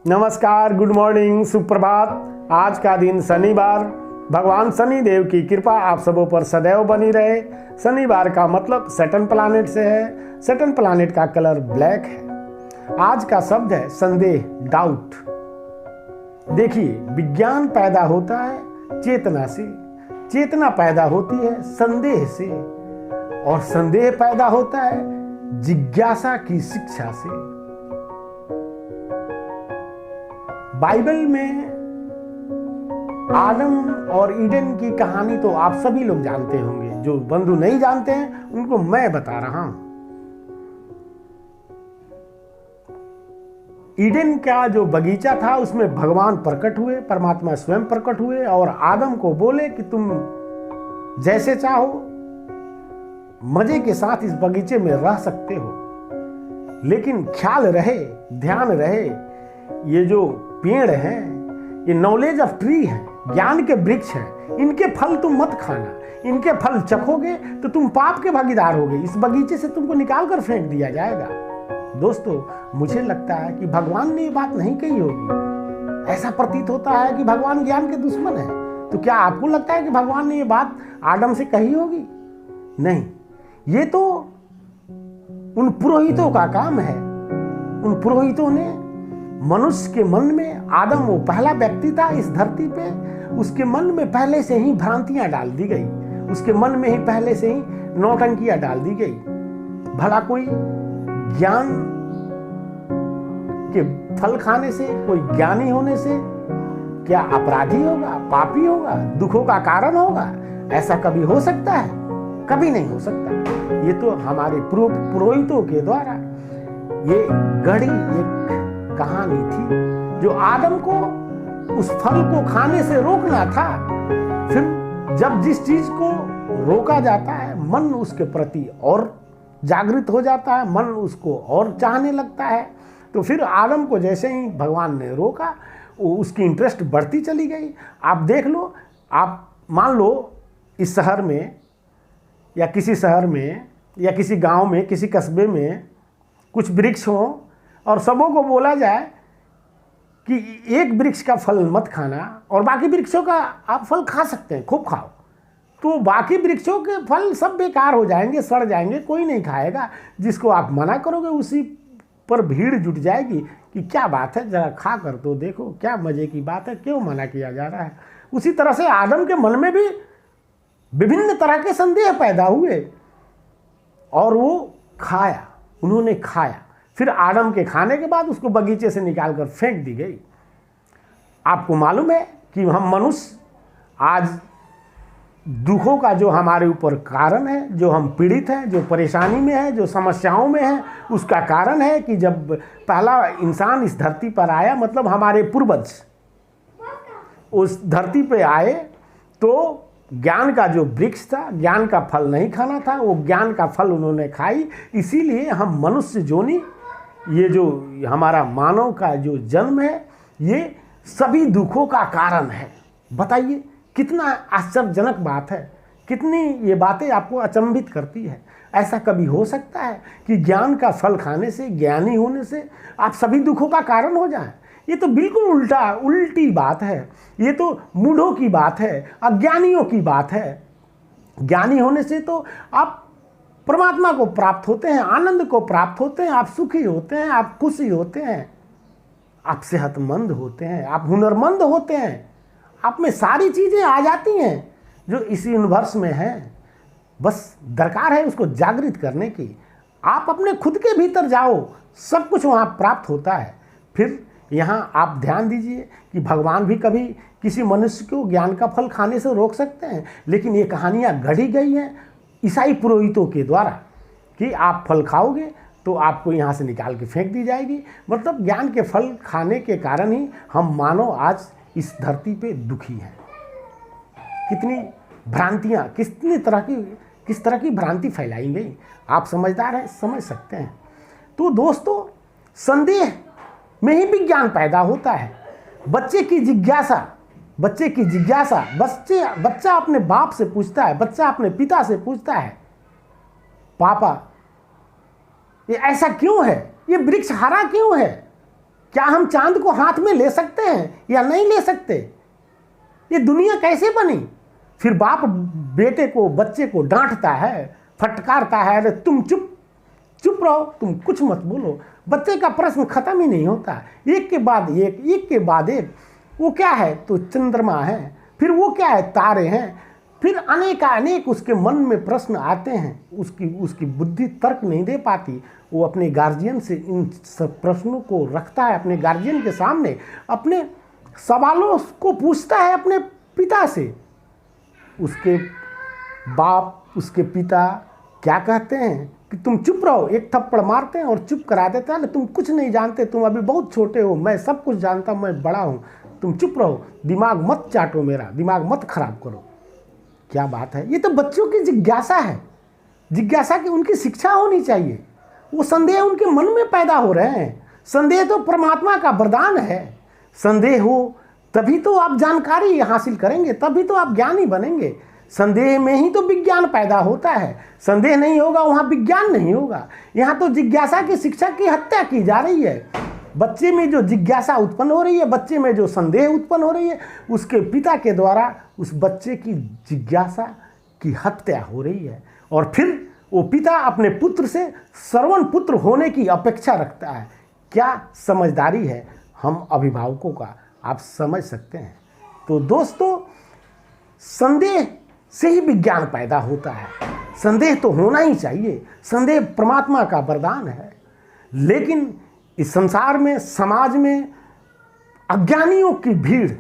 नमस्कार, good morning, सुप्रभात। आज का दिन शनिवार। भगवान शनि देव की कृपा आप सबों पर सदैव बनी रहे। शनिवार का मतलब सैटर्न प्लैनेट से है। सैटर्न प्लैनेट का कलर ब्लैक है। आज का शब्द है संदेह, डाउट। देखिए, विज्ञान पैदा होता है चेतना से, चेतना पैदा होती है संदेह से, और संदेह पैदा होता है जिज्ञासा की शिक्षा से। बाइबल में आदम और ईडन की कहानी तो आप सभी लोग जानते होंगे। जो बंधु नहीं जानते हैं उनको मैं बता रहा हूं। ईडन का जो बगीचा था उसमें भगवान प्रकट हुए, परमात्मा स्वयं प्रकट हुए और आदम को बोले कि तुम जैसे चाहो मजे के साथ इस बगीचे में रह सकते हो, लेकिन ख्याल रहे, ध्यान रहे, ये जो पेड़ हैं ये नॉलेज ऑफ ट्री है, ज्ञान के वृक्ष हैं, इनके फल तुम मत खाना। इनके फल चखोगे तो तुम पाप के भागीदार होगे, इस बगीचे से तुमको निकाल कर फेंक दिया जाएगा। दोस्तों, मुझे लगता है कि भगवान ने ये बात नहीं कही होगी। ऐसा प्रतीत होता है कि भगवान ज्ञान के दुश्मन है। तो क्या आपको लगता है कि भगवान ने ये बात आदम से कही होगी? नहीं, ये तो उन पुरोहितों का काम है। उन पुरोहितों ने मनुष्य के मन में, आदम वो पहला व्यक्ति था इस धरती पे, उसके मन में पहले से ही भ्रांतियां डाल दी गई, उसके मन में ही पहले से ही नौटंकियां डाल दी गई। भला कोई ज्ञान के फल खाने से, कोई ज्ञानी होने से क्या अपराधी होगा, पापी होगा, दुखों का कारण होगा? ऐसा कभी हो सकता है? कभी नहीं हो सकता। ये तो हमारे पुरोहितों के द्वारा ये गढ़ी एक कहानी थी जो आदम को उस फल को खाने से रोकना था। फिर जब जिस चीज को रोका जाता है, मन उसके प्रति और जागृत हो जाता है, मन उसको और चाहने लगता है। तो फिर आदम को जैसे ही भगवान ने रोका, उसकी इंटरेस्ट बढ़ती चली गई। आप देख लो, आप मान लो इस शहर में या किसी शहर में या किसी गांव में, किसी कस्बे में कुछ वृक्ष हों और सबों को बोला जाए कि एक वृक्ष का फल मत खाना और बाकी वृक्षों का आप फल खा सकते हैं, खूब खाओ। तो बाकी वृक्षों के फल सब बेकार हो जाएंगे, सड़ जाएंगे, कोई नहीं खाएगा। जिसको आप मना करोगे उसी पर भीड़ जुट जाएगी कि क्या बात है, जरा खा कर तो देखो, क्या मजे की बात है, क्यों मना किया जा रहा है। उसी तरह से आदम के मन में भी विभिन्न तरह के संदेह पैदा हुए और वो खाया, उन्होंने खाया। फिर आदम के खाने के बाद उसको बगीचे से निकालकर फेंक दी गई। आपको मालूम है कि हम मनुष्य आज दुखों का जो हमारे ऊपर कारण है, जो हम पीड़ित हैं, जो परेशानी में है, जो समस्याओं में है, उसका कारण है कि जब पहला इंसान इस धरती पर आया, मतलब हमारे पूर्वज उस धरती पे आए तो ज्ञान का जो वृक्ष था, ज्ञान का फल नहीं खाना था, वो ज्ञान का फल उन्होंने खाई। इसीलिए हम मनुष्य जोनी, ये जो हमारा मानव का जो जन्म है, ये सभी दुखों का कारण है। बताइए कितना आश्चर्यजनक बात है, कितनी ये बातें आपको अचंभित करती है। ऐसा कभी हो सकता है कि ज्ञान का फल खाने से, ज्ञानी होने से आप सभी दुखों का कारण हो जाए? ये तो बिल्कुल उल्टी बात है। ये तो मूढ़ों की बात है, अज्ञानियों की बात है। ज्ञानी होने से तो आप परमात्मा को प्राप्त होते हैं, आनंद को प्राप्त होते हैं, आप सुखी होते हैं, आप खुशी होते हैं, आप सेहतमंद होते हैं, आप हुनरमंद होते हैं, आप में सारी चीज़ें आ जाती हैं जो इस यूनिवर्स में हैं। बस दरकार है उसको जागृत करने की। आप अपने खुद के भीतर जाओ, सब कुछ वहाँ प्राप्त होता है। फिर यहाँ आप ध्यान दीजिए कि भगवान भी कभी किसी मनुष्य को ज्ञान का फल खाने से रोक सकते हैं, लेकिन ये कहानियाँ गढ़ी गई हैं ईसाई पुरोहितों के द्वारा कि आप फल खाओगे तो आपको यहाँ से निकाल के फेंक दी जाएगी। मतलब ज्ञान के फल खाने के कारण ही हम मानव आज इस धरती पे दुखी हैं। कितनी भ्रांतियाँ, किस तरह की भ्रांति फैलाई गई, आप समझदार हैं, समझ सकते हैं। तो दोस्तों, संदेह में ही विज्ञान पैदा होता है। बच्चे की जिज्ञासा, बच्चा अपने बाप से पूछता है, बच्चा अपने पिता से पूछता है, पापा ये ऐसा क्यों है, ये वृक्ष हरा क्यों है, क्या हम चांद को हाथ में ले सकते हैं या नहीं ले सकते? ये दुनिया कैसे बनी? फिर बाप बेटे को, बच्चे को डांटता है, फटकारता है, अरे तुम चुप रहो, तुम कुछ मत बोलो। बच्चे का प्रश्न खत्म ही नहीं होता, एक के बाद एक। वो क्या है? तो चंद्रमा है, फिर वो क्या है? तारे हैं, फिर अनेक उसके मन में प्रश्न आते हैं। उसकी बुद्धि तर्क नहीं दे पाती। वो अपने गार्जियन से इन सब प्रश्नों को रखता है, अपने गार्जियन के सामने अपने सवालों को पूछता है अपने पिता से। उसके बाप, उसके पिता क्या कहते हैं कि तुम चुप रहो, एक थप्पड़ मारते हैं और चुप करा देते हैं। तुम कुछ नहीं जानते, तुम अभी बहुत छोटे हो, मैं सब कुछ जानता हूँ, मैं बड़ा हूँ, तुम चुप रहो, दिमाग मत चाटो, मेरा दिमाग मत खराब करो। क्या बात है? ये तो बच्चों की जिज्ञासा है, जिज्ञासा की उनकी शिक्षा होनी चाहिए। वो संदेह उनके मन में पैदा हो रहे हैं। संदेह तो परमात्मा का वरदान है। संदेह हो तभी तो आप जानकारी हासिल करेंगे, तभी तो आप ज्ञानी बनेंगे। संदेह में ही तो विज्ञान पैदा होता है। संदेह नहीं होगा वहाँ विज्ञान नहीं होगा। यहाँ तो जिज्ञासा की शिक्षा की हत्या की जा रही है। बच्चे में जो जिज्ञासा उत्पन्न हो रही है, बच्चे में जो संदेह उत्पन्न हो रही है, उसके पिता के द्वारा उस बच्चे की जिज्ञासा की हत्या हो रही है। और फिर वो पिता अपने पुत्र से श्रवण पुत्र होने की अपेक्षा रखता है। क्या समझदारी है हम अभिभावकों का, आप समझ सकते हैं। तो दोस्तों, संदेह से ही विज्ञान पैदा होता है। संदेह तो होना ही चाहिए। संदेह परमात्मा का वरदान है। लेकिन इस संसार में, समाज में अज्ञानियों की भीड़,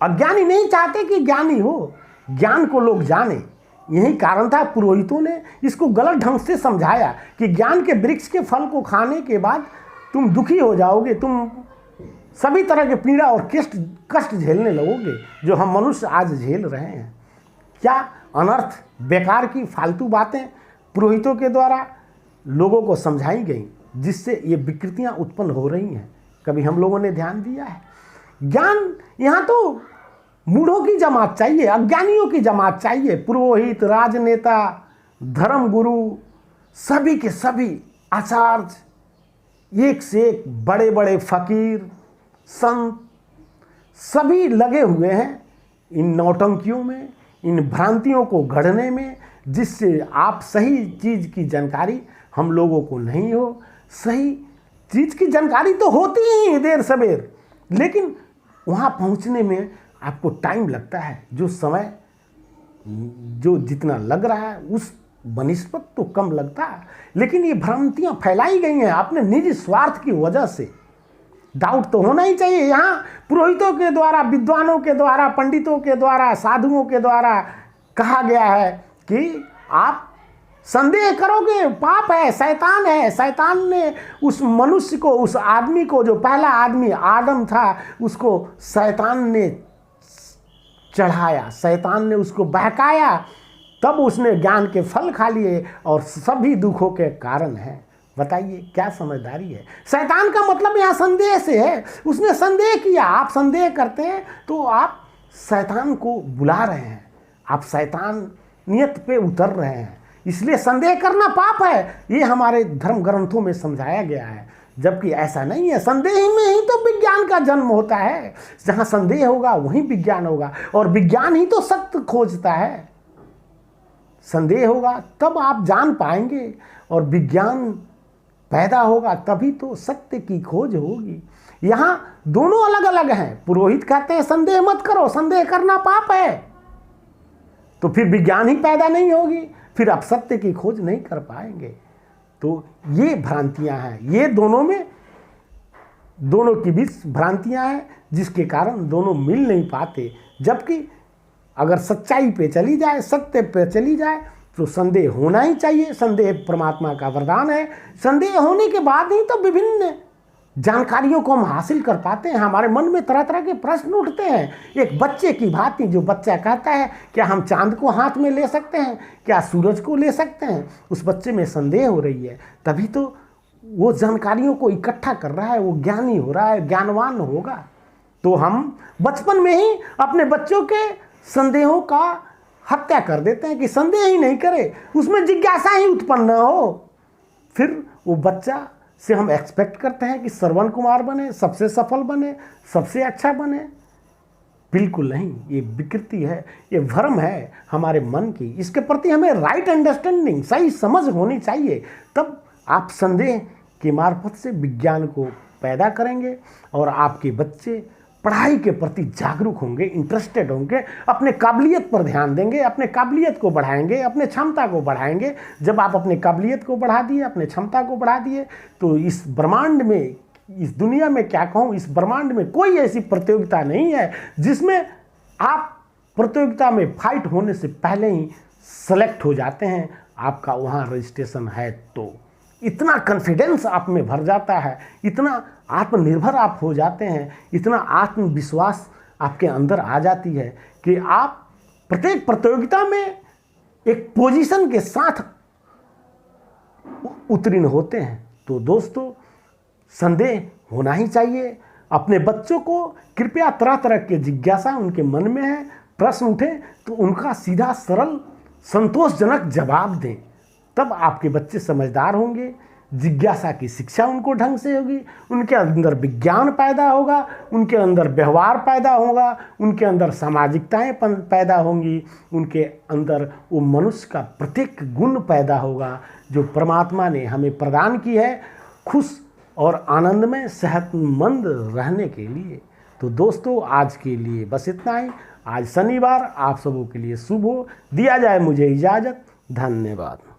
अज्ञानी नहीं चाहते कि ज्ञानी हो, ज्ञान को लोग जाने। यही कारण था पुरोहितों ने इसको गलत ढंग से समझाया कि ज्ञान के वृक्ष के फल को खाने के बाद तुम दुखी हो जाओगे, तुम सभी तरह के पीड़ा और कष्ट झेलने लगोगे, जो हम मनुष्य आज झेल रहे हैं। क्या अनर्थ, बेकार की फालतू बातें पुरोहितों के द्वारा लोगों को समझाई गई, जिससे ये विकृतियां उत्पन्न हो रही हैं। कभी हम लोगों ने ध्यान दिया है? ज्ञान यहाँ तो मूढ़ों की जमात चाहिए, अज्ञानियों की जमात चाहिए। पुरोहित, राजनेता, धर्म गुरु, सभी के सभी आचार्य, एक से एक बड़े बड़े फकीर, संत, सभी लगे हुए हैं इन नौटंकियों में, इन भ्रांतियों को गढ़ने में, जिससे आप सही चीज़ की जानकारी हम लोगों को नहीं हो। सही चीज़ की जानकारी तो होती ही देर सवेर, लेकिन वहाँ पहुँचने में आपको टाइम लगता है। जो समय जो जितना लग रहा है उस बनिस्बत तो कम लगता है। लेकिन ये भ्रांतियाँ फैलाई गई हैं आपने निजी स्वार्थ की वजह से। डाउट तो होना ही चाहिए। यहाँ पुरोहितों के द्वारा, विद्वानों के द्वारा, पंडितों के द्वारा, साधुओं के द्वारा कहा गया है कि आप संदेह करोगे पाप है, शैतान है। शैतान ने उस मनुष्य को, उस आदमी को, जो पहला आदमी आदम था, उसको शैतान ने चढ़ाया, शैतान ने उसको बहकाया, तब उसने ज्ञान के फल खा लिए और सभी दुखों के कारण है। बताइए क्या समझदारी है? शैतान का मतलब यहाँ संदेह से है। उसने संदेह किया। आप संदेह करते हैं तो आप शैतान को बुला रहे हैं, आप शैतानियत पे उतर रहे हैं। इसलिए संदेह करना पाप है, ये हमारे धर्म ग्रंथों में समझाया गया है। जबकि ऐसा नहीं है। संदेह में ही तो विज्ञान का जन्म होता है। जहाँ संदेह होगा वहीं विज्ञान होगा, और विज्ञान ही तो सत्य खोजता है। संदेह होगा तब आप जान पाएंगे, और विज्ञान पैदा होगा तभी तो सत्य की खोज होगी। यहाँ दोनों अलग अलग हैं। पुरोहित कहते हैं संदेह मत करो, संदेह करना पाप है, तो फिर विज्ञान ही पैदा नहीं होगी, फिर आप सत्य की खोज नहीं कर पाएंगे। तो ये भ्रांतियां हैं, ये दोनों की बीच भ्रांतियां हैं, जिसके कारण दोनों मिल नहीं पाते। जबकि अगर सच्चाई पे चली जाए, सत्य पे चली जाए, तो संदेह होना ही चाहिए। संदेह परमात्मा का वरदान है। संदेह होने के बाद ही तो विभिन्न जानकारियों को हम हासिल कर पाते हैं। हमारे मन में तरह तरह के प्रश्न उठते हैं, एक बच्चे की भांति। जो बच्चा कहता है क्या हम चांद को हाथ में ले सकते हैं, क्या सूरज को ले सकते हैं, उस बच्चे में संदेह हो रही है। तभी तो वो जानकारियों को इकट्ठा कर रहा है, वो ज्ञानी हो रहा है, ज्ञानवान होगा। तो हम बचपन में ही अपने बच्चों के संदेहों का हत्या कर देते हैं कि संदेह ही नहीं करे, उसमें जिज्ञासा ही उत्पन्न न हो। फिर वो बच्चा से हम एक्सपेक्ट करते हैं कि श्रवण कुमार बने, सबसे सफल बने, सबसे अच्छा बने? बिल्कुल नहीं। ये विकृति है, ये भ्रम है हमारे मन की। इसके प्रति हमें राइट अंडरस्टैंडिंग, सही समझ होनी चाहिए। तब आप संदेह के मार्फत से विज्ञान को पैदा करेंगे और आपके बच्चे पढ़ाई के प्रति जागरूक होंगे, इंटरेस्टेड होंगे, अपने काबिलियत पर ध्यान देंगे, अपने काबिलियत को बढ़ाएंगे, अपने क्षमता को बढ़ाएंगे। जब आप अपने काबिलियत को बढ़ा दिए, अपने क्षमता को बढ़ा दिए, तो इस ब्रह्मांड में, इस दुनिया में, क्या कहूँ, इस ब्रह्मांड में कोई ऐसी प्रतियोगिता नहीं है जिसमें आप प्रतियोगिता में फाइट होने से पहले ही सेलेक्ट हो जाते हैं, आपका वहाँ रजिस्ट्रेशन है। तो इतना कॉन्फिडेंस आप में भर जाता है, इतना आत्मनिर्भर आप हो जाते हैं, इतना आत्मविश्वास आपके अंदर आ जाती है कि आप प्रत्येक प्रतियोगिता में एक पोजीशन के साथ उत्तीर्ण होते हैं। तो दोस्तों, संदेह होना ही चाहिए। अपने बच्चों को कृपया तरह तरह के जिज्ञासा उनके मन में है, प्रश्न उठे तो उनका सीधा सरल संतोषजनक जवाब दें। तब आपके बच्चे समझदार होंगे, जिज्ञासा की शिक्षा उनको ढंग से होगी, उनके अंदर विज्ञान पैदा होगा, उनके अंदर व्यवहार पैदा होगा, उनके अंदर सामाजिकताएं पैदा होंगी, उनके अंदर वो मनुष्य का प्रत्येक गुण पैदा होगा जो परमात्मा ने हमें प्रदान की है, खुश और आनंद में सेहतमंद रहने के लिए। तो दोस्तों, आज के लिए बस इतना ही। आज शनिवार आप सबों के लिए शुभ हो। दिया जाए मुझे इजाज़त। धन्यवाद।